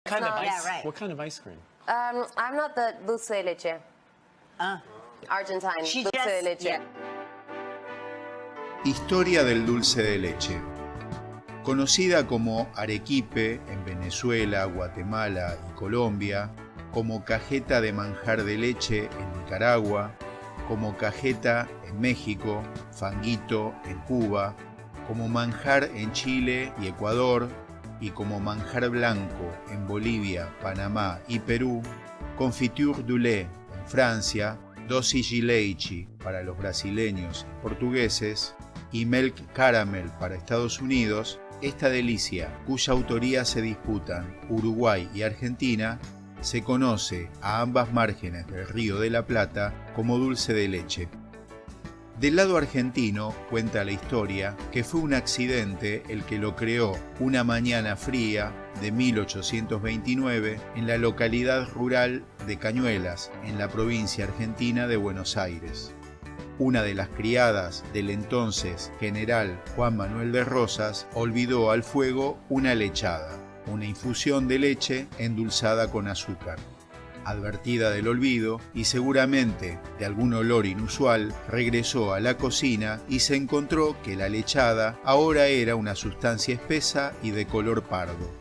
kind of ice? Yeah, right. What kind of ice cream? I'm not the dulce de leche. Argentine She dulce de just- leche. yeah. Historia del dulce de leche. Conocida como arequipe en Venezuela, Guatemala y Colombia, como cajeta de manjar de leche en Nicaragua, como cajeta en México, fanguito en Cuba, como manjar en Chile y Ecuador, y como manjar blanco en Bolivia, Panamá y Perú, confiture du lait en Francia, doce de leite para los brasileños y portugueses, y milk caramel para Estados Unidos, esta delicia, cuya autoría se disputan Uruguay y Argentina, se conoce a ambas márgenes del Río de la Plata como dulce de leche. Del lado argentino cuenta la historia que fue un accidente el que lo creó una mañana fría de 1829 en la localidad rural de Cañuelas, en la provincia argentina de Buenos Aires. Una de las criadas del entonces general Juan Manuel de Rosas olvidó al fuego una lechada, una infusión de leche endulzada con azúcar. Advertida del olvido y seguramente de algún olor inusual, regresó a la cocina y se encontró que la lechada ahora era una sustancia espesa y de color pardo.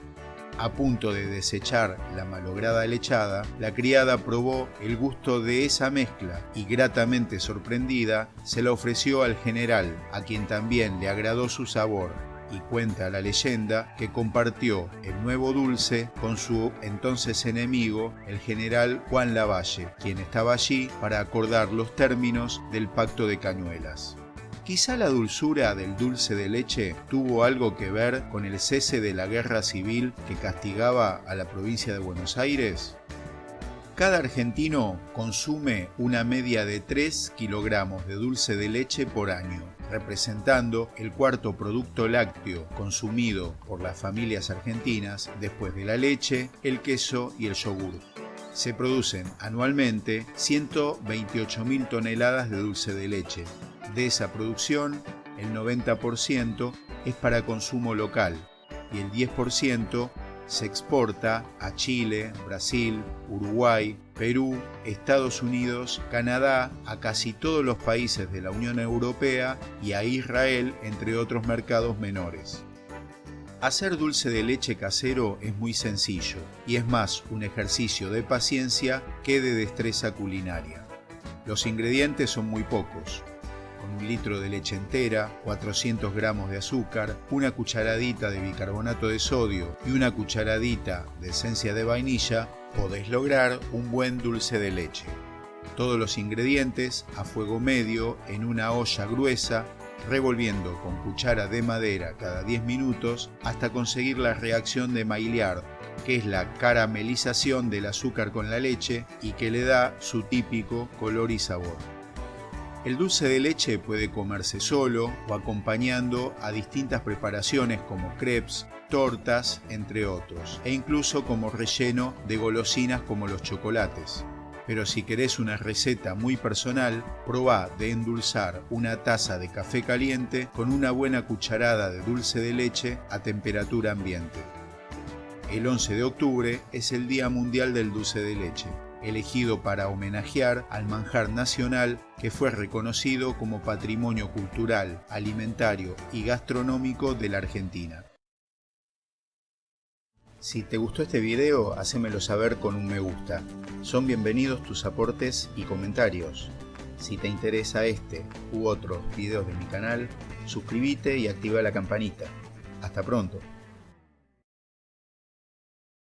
A punto de desechar la malograda lechada, la criada probó el gusto de esa mezcla y, gratamente sorprendida, se la ofreció al general, a quien también le agradó su sabor, y cuenta la leyenda que compartió el nuevo dulce con su entonces enemigo, el general Juan Lavalle, quien estaba allí para acordar los términos del Pacto de Cañuelas. Quizá la dulzura del dulce de leche tuvo algo que ver con el cese de la guerra civil que castigaba a la provincia de Buenos Aires. Cada argentino consume una media de 3 kilogramos de dulce de leche por año, representando el cuarto producto lácteo consumido por las familias argentinas después de la leche, el queso y el yogur. Se producen anualmente 128.000 toneladas de dulce de leche. De esa producción, el 90% es para consumo local y el 10% se exporta a Chile, Brasil, Uruguay, Perú, Estados Unidos, Canadá, a casi todos los países de la Unión Europea y a Israel, entre otros mercados menores. Hacer dulce de leche casero es muy sencillo y es más un ejercicio de paciencia que de destreza culinaria. Los ingredientes son muy pocos. Con 1 litro de leche entera, 400 gramos de azúcar, una cucharadita de bicarbonato de sodio y una cucharadita de esencia de vainilla, podés lograr un buen dulce de leche. Todos los ingredientes a fuego medio en una olla gruesa, revolviendo con cuchara de madera cada 10 minutos hasta conseguir la reacción de Maillard, que es la caramelización del azúcar con la leche y que le da su típico color y sabor. El dulce de leche puede comerse solo o acompañando a distintas preparaciones como crepes, tortas, entre otros, e incluso como relleno de golosinas como los chocolates. Pero si querés una receta muy personal, probá de endulzar una taza de café caliente con una buena cucharada de dulce de leche a temperatura ambiente. El 11 de octubre es el Día Mundial del Dulce de Leche, elegido para homenajear al manjar nacional que fue reconocido como patrimonio cultural, alimentario y gastronómico de la Argentina. Si te gustó este video, hacémelo saber con un me gusta. Son bienvenidos tus aportes y comentarios. Si te interesa este u otros videos de mi canal, suscríbete y activa la campanita. Hasta pronto.